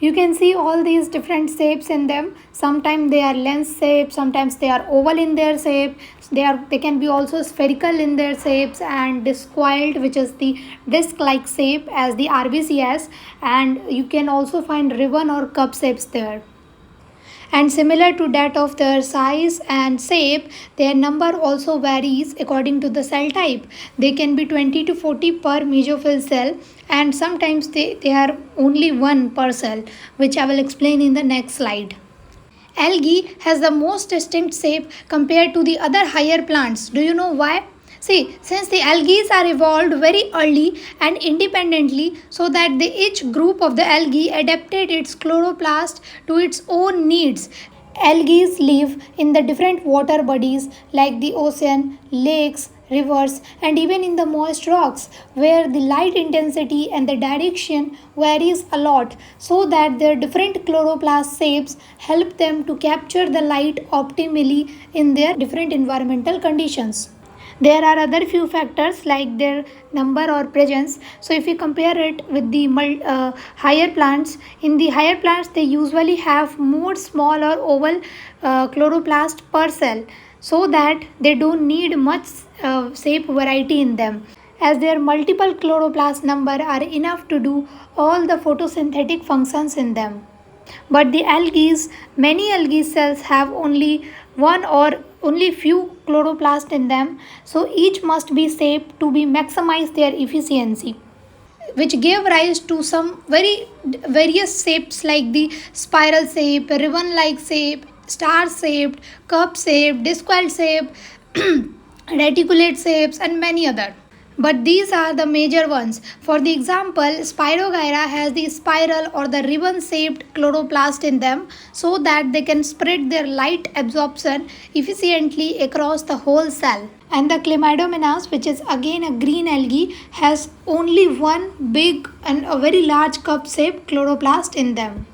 You can see all these different shapes in them. Sometimes they are lens shape, sometimes they are oval in their shape. They can be also spherical in their shapes, and discoiled, which is the disc-like shape as the RBCS, and you can also find ribbon or cup shapes there. And similar to that of their size and shape, their number also varies according to the cell type. They can be 20 to 40 per mesophyll cell, and sometimes they are only one per cell, which I will explain in the next slide. Algae has the most distinct shape compared to the other higher plants. Do you know why? See, since the algae are evolved very early and independently, so that each group of the algae adapted its chloroplast to its own needs. Algae live in the different water bodies like the ocean, lakes, rivers, and even in the moist rocks, where the light intensity and the direction varies a lot, so that their different chloroplast shapes help them to capture the light optimally in their different environmental conditions. There are other few factors like their number or presence. So if we compare it with the higher plants, in the higher plants they usually have more small or oval chloroplast per cell, so that they don't need much shape variety in them, as their multiple chloroplast number are enough to do all the photosynthetic functions in them. But the algae, many algae cells have only one or only few chloroplast in them, so each must be shaped to be maximize their efficiency, which gave rise to some various shapes like the spiral shape, ribbon like shape, star shaped, cup shaped, discoid shape, reticulate shapes, and many other. But these are the major ones. For the example, Spirogyra has the spiral or the ribbon shaped chloroplast in them, so that they can spread their light absorption efficiently across the whole cell. And the Chlamydomonas, which is again a green algae, has only one big and a very large cup shaped chloroplast in them.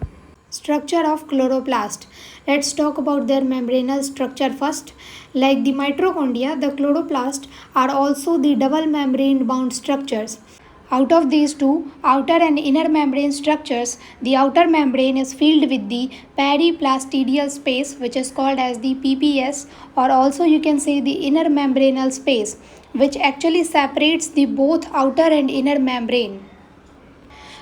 Structure of chloroplast. Let's talk about their membranous structure first. Like the mitochondria, the chloroplast are also the double membrane bound structures. Out of these two, outer and inner membrane structures, the outer membrane is filled with the periplastidial space, which is called as the PPS, or also you can say the inner membranal space, which actually separates the both outer and inner membrane.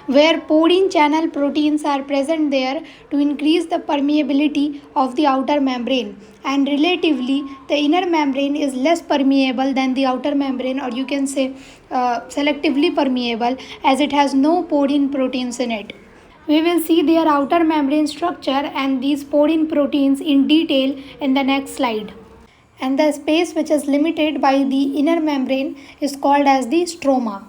where purine channel proteins are present there to increase the permeability of the outer membrane, and relatively the inner membrane is less permeable than the outer membrane, or you can say selectively permeable, as it has no purine proteins in it. We will see their outer membrane structure and these purine proteins in detail in the next slide. And the space which is limited by the inner membrane is called as the stroma.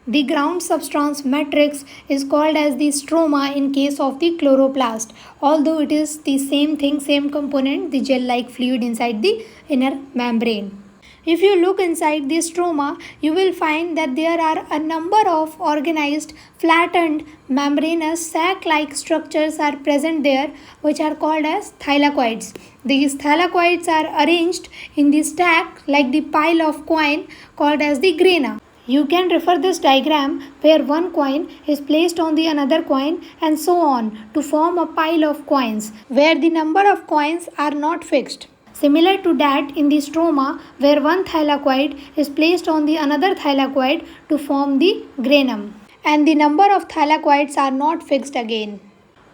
The ground substance matrix is called as the stroma in case of the chloroplast, although it is the same thing, same component, the gel-like fluid inside the inner membrane. If you look inside the stroma, you will find that there are a number of organized, flattened, membranous sac-like structures are present there, which are called as thylakoids. These thylakoids are arranged in the stack like the pile of coin called as the grana. You can refer this diagram where one coin is placed on the another coin and so on to form a pile of coins where the number of coins are not fixed. Similar to that in the stroma where one thylakoid is placed on the another thylakoid to form the granum, and the number of thylakoids are not fixed again.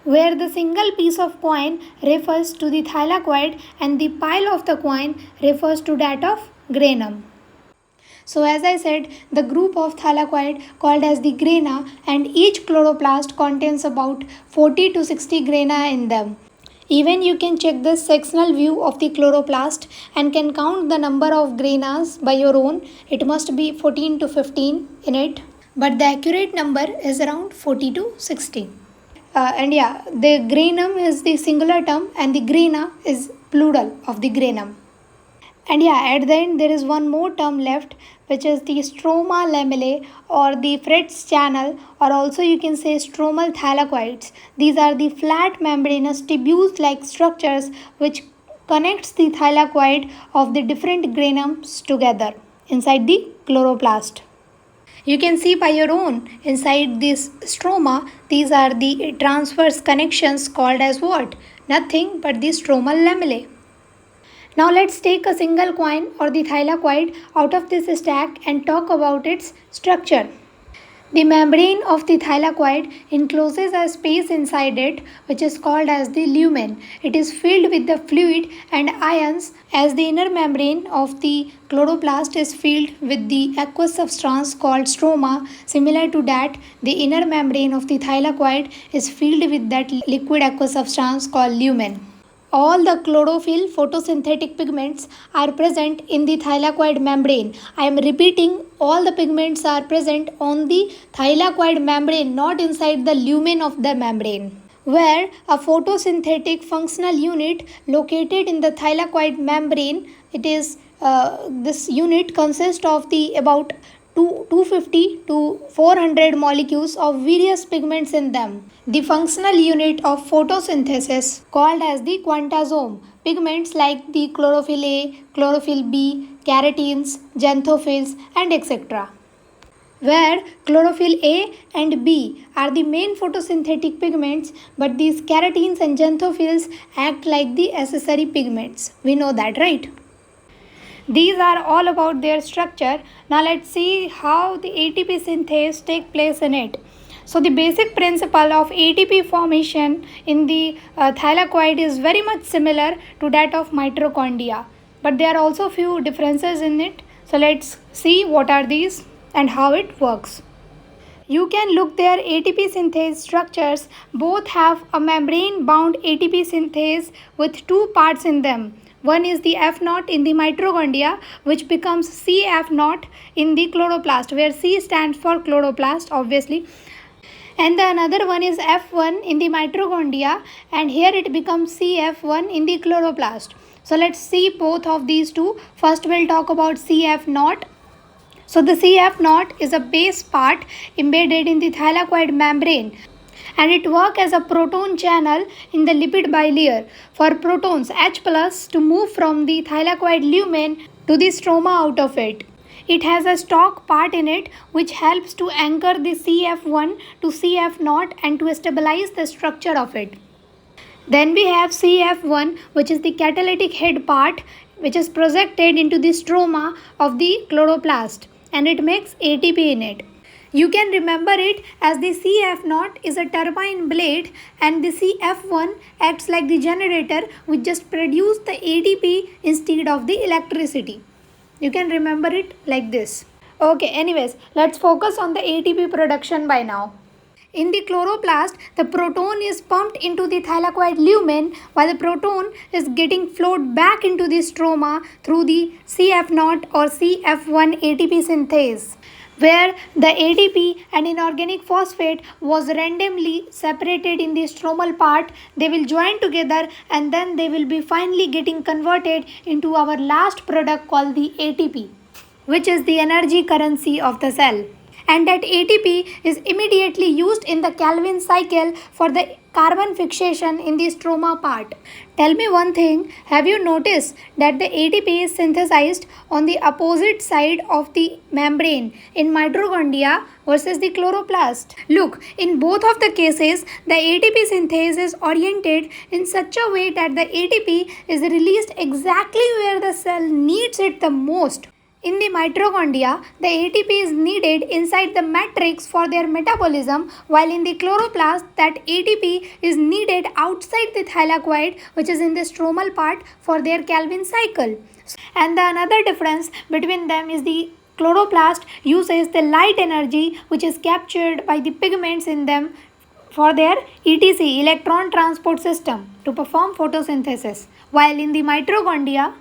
Where the single piece of coin refers to the thylakoid and the pile of the coin refers to that of granum. So as I said, the group of thylakoid called as the grana, and each chloroplast contains about 40 to 60 grana in them. Even you can check this sectional view of the chloroplast and can count the number of granas by your own. It must be 14 to 15 in it, but the accurate number is around 40 to 60. The granum is the singular term and the grana is plural of the granum. And at the end there is one more term left, which is the stroma lamellae or the Fred's channel, or also you can say stromal thylakoids. These are the flat membranous tubules-like structures which connects the thylakoid of the different granums together inside the chloroplast. You can see by your own inside this stroma, these are the transverse connections called as what? Nothing but the stromal lamellae. Now let's take a single coin or the thylakoid out of this stack and talk about its structure. The membrane of the thylakoid encloses a space inside it which is called as the lumen. It is filled with the fluid and ions, as the inner membrane of the chloroplast is filled with the aqueous substance called stroma. Similar to that, the inner membrane of the thylakoid is filled with that liquid aqueous substance called lumen. All the chlorophyll photosynthetic pigments are present in the thylakoid membrane. I am repeating, all the pigments are present on the thylakoid membrane, not inside the lumen of the membrane. Where a photosynthetic functional unit located in the thylakoid membrane, this unit consists of the about 250 to 400 molecules of various pigments in them. The functional unit of photosynthesis called as the quantasome. Pigments like the chlorophyll A, chlorophyll B, carotenes, xanthophylls and etc. Where chlorophyll A and B are the main photosynthetic pigments, but these carotenes and xanthophylls act like the accessory pigments. We know that, right? These are all about their structure. Now let's see how the ATP synthase take place in it. So the basic principle of ATP formation in the thylakoid is very much similar to that of mitochondria, but there are also few differences in it. So let's see what are these and how it works. You can look their ATP synthase structures. Both have a membrane bound ATP synthase with two parts in them. One is the F0 in the mitochondria, which becomes CF0 in the chloroplast, where C stands for chloroplast obviously. And the another one is F1 in the mitochondria, and here it becomes CF1 in the chloroplast. So let's see both of these two. First we'll talk about CF0. So the CF0 is a base part embedded in the thylakoid membrane, and it works as a proton channel in the lipid bilayer for protons H plus to move from the thylakoid lumen to the stroma out of it. It has a stalk part in it which helps to anchor the CF1 to CF0 and to stabilize the structure of it. Then we have CF1, which is the catalytic head part, which is projected into the stroma of the chloroplast, and it makes ATP in it. You can remember it as the CF0 is a turbine blade and the CF1 acts like the generator which just produces the ATP instead of the electricity. You can remember it like this. Okay, anyways, let's focus on the ATP production by now. In the chloroplast, the proton is pumped into the thylakoid lumen while the proton is getting flowed back into the stroma through the CF0 or CF1 ATP synthase, where the ATP and inorganic phosphate was randomly separated in the stromal part. They will join together and then they will be finally getting converted into our last product called the ATP, which is the energy currency of the cell. And that ATP is immediately used in the Calvin cycle for the carbon fixation in the stroma part. Tell me one thing, have you noticed that the ATP is synthesized on the opposite side of the membrane in mitochondria versus the chloroplast? Look, in both of the cases, the ATP synthase is oriented in such a way that the ATP is released exactly where the cell needs it the most. In the mitochondria, the ATP is needed inside the matrix for their metabolism, while in the chloroplast, that ATP is needed outside the thylakoid, which is in the stromal part, for their Calvin cycle. And the another difference between them is the chloroplast uses the light energy which is captured by the pigments in them for their ETC, electron transport system, to perform photosynthesis, while in the mitochondria,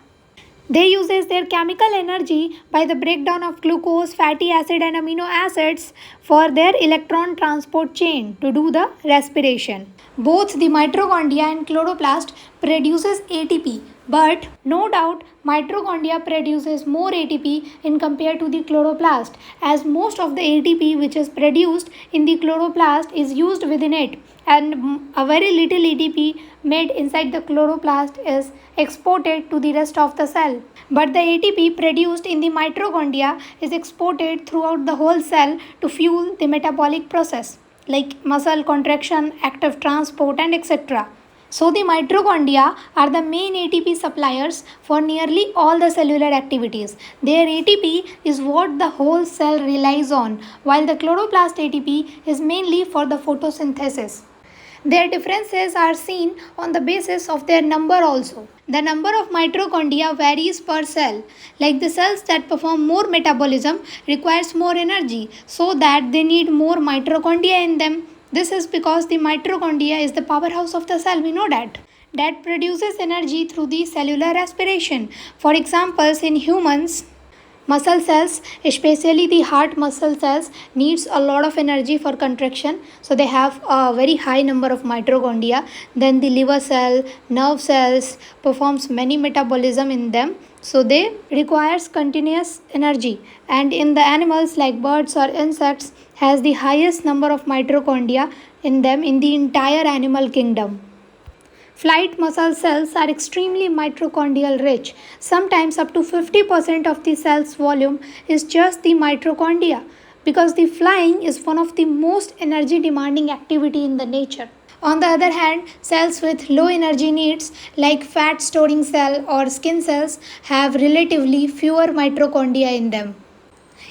they uses their chemical energy by the breakdown of glucose, fatty acid and amino acids for their electron transport chain to do the respiration. Both the mitochondria and chloroplast produces ATP, but no doubt mitochondria produces more ATP in compared to the chloroplast, as most of the ATP which is produced in the chloroplast is used within it, and a very little ATP made inside the chloroplast is exported to the rest of the cell. But the ATP produced in the mitochondria is exported throughout the whole cell to fuel the metabolic process like muscle contraction, active transport and etc. So the mitochondria are the main ATP suppliers for nearly all the cellular activities. Their ATP is what the whole cell relies on, while the chloroplast ATP is mainly for the photosynthesis. Their differences are seen on the basis of their number also. The number of mitochondria varies per cell. Like the cells that perform more metabolism requires more energy, so that they need more mitochondria in them. This is because the mitochondria is the powerhouse of the cell, we know that produces energy through the cellular respiration. For examples, in humans, muscle cells, especially the heart muscle cells, needs a lot of energy for contraction, so they have a very high number of mitochondria. Then the liver cell, nerve cells performs many metabolism in them, so they requires continuous energy. And in the animals like birds or insects has the highest number of mitochondria in them in the entire animal kingdom. Flight muscle cells are extremely mitochondrial rich. Sometimes up to 50% of the cell's volume is just the mitochondria, because the flying is one of the most energy demanding activity in the nature. On the other hand, cells with low energy needs like fat storing cell or skin cells have relatively fewer mitochondria in them.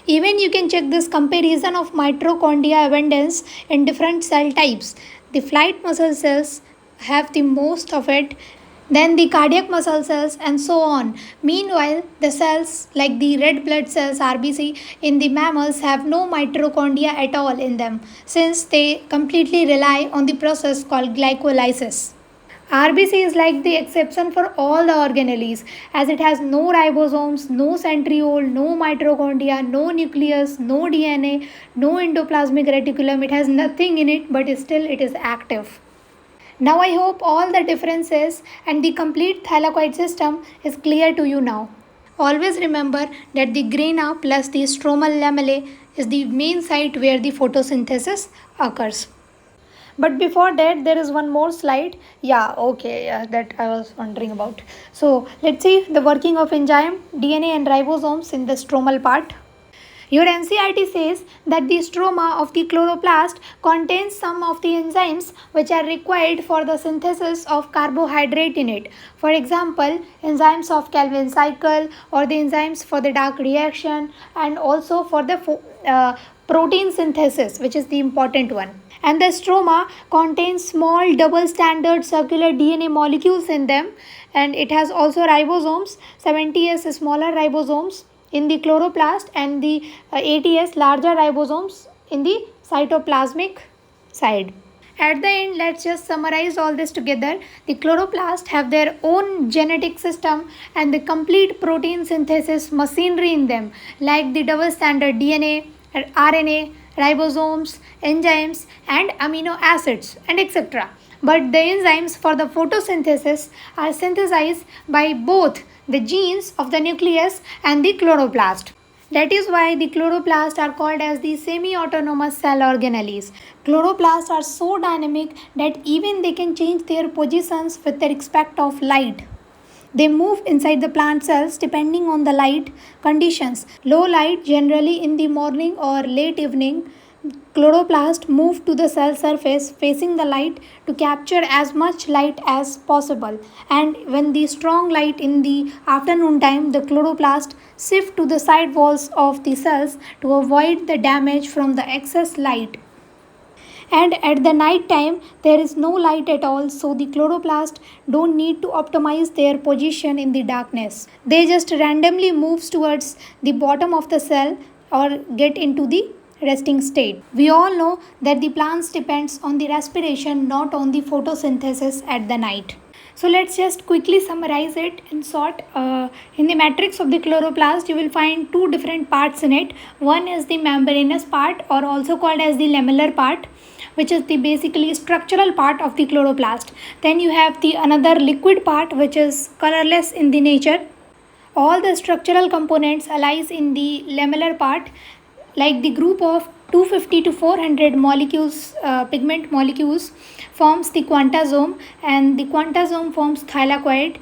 Even you can check this comparison of mitochondria abundance in different cell types. The flight muscle cells have the most of it, then the cardiac muscle cells and so on. Meanwhile, the cells like the red blood cells RBC in the mammals have no mitochondria at all in them, since they completely rely on the process called glycolysis. RBC is like the exception for all the organelles, as it has no ribosomes, no centriole, no mitochondria, no nucleus, no DNA, no endoplasmic reticulum. It has nothing in it, but still it is active. Now I hope all the differences and the complete thylakoid system is clear to you now. Always remember that the grana plus the stromal lamellae is the main site where the photosynthesis occurs. But before that, there is one more slide. That I was wondering about. So let's see the working of enzyme, DNA and ribosomes in the stromal part. Your NCERT says that the stroma of the chloroplast contains some of the enzymes which are required for the synthesis of carbohydrate in it. For example, enzymes of Calvin cycle or the enzymes for the dark reaction, and also for the protein synthesis, which is the important one. And the stroma contains small double standard circular DNA molecules in them, and it has also ribosomes, 70s smaller ribosomes in the chloroplast, and the 80s larger ribosomes in the cytoplasmic side. At the end, let's just summarize all this together. The chloroplasts have their own genetic system and the complete protein synthesis machinery in them, like the double standard DNA, RNA, ribosomes, enzymes, and amino acids, and etc. But the enzymes for the photosynthesis are synthesized by both the genes of the nucleus and the chloroplast. That is why the chloroplasts are called as the semi-autonomous cell organelles. Chloroplasts are so dynamic that even they can change their positions with the respect of light. They move inside the plant cells depending on the light conditions. Low light, generally in the morning or late evening, chloroplasts move to the cell surface facing the light to capture as much light as possible. And when the strong light in the afternoon time, the chloroplast shift to the side walls of the cells to avoid the damage from the excess light. And at the night time there is no light at all, so the chloroplast don't need to optimize their position in the darkness. They just randomly moves towards the bottom of the cell or get into the resting state. We all know that the plants depends on the respiration, not on the photosynthesis at the night. So let's just quickly summarize it in short. In the matrix of the chloroplast, you will find two different parts in it. One is the membranous part, or also called as the lamellar part, which is the basically structural part of the chloroplast. Then you have the another liquid part, which is colorless in the nature. All the structural components lies in the lamellar part, like the group of 250 to 400 molecules, pigment molecules forms the quantasome, and the quantasome forms thylakoid.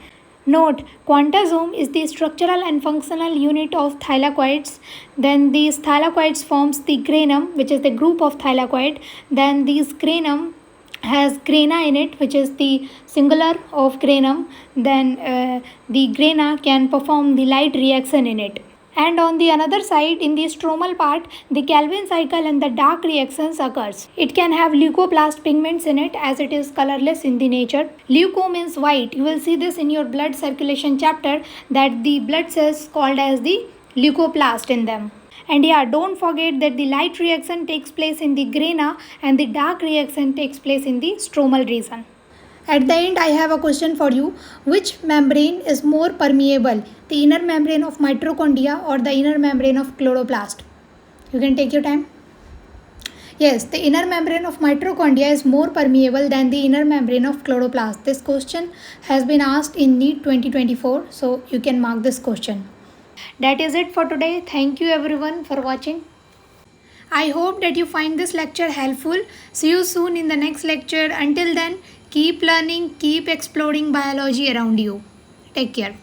Note, quantasome is the structural and functional unit of thylakoids. Then these thylakoids forms the granum, which is the group of thylakoid. Then these granum has grana in it, which is the singular of granum. Then the grana can perform the light reaction in it. And on the another side, in the stromal part, the Calvin cycle and the dark reactions occurs. It can have leucoplast pigments in it, as it is colorless in the nature. Leuco means white. You will see this in your blood circulation chapter, that the blood cells called as the leucoplast in them. And yeah, don't forget that the light reaction takes place in the grana and the dark reaction takes place in the stromal region. At the end, I have a question for you. Which membrane is more permeable, the inner membrane of mitochondria or the inner membrane of chloroplast? You can take your time. Yes, the inner membrane of mitochondria is more permeable than the inner membrane of chloroplast. This question has been asked in NEET 2024, so you can mark this question. That is it for today. Thank you everyone for watching. I hope that you find this lecture helpful. See you soon in the next lecture. Until then, keep learning, keep exploring biology around you. Take care.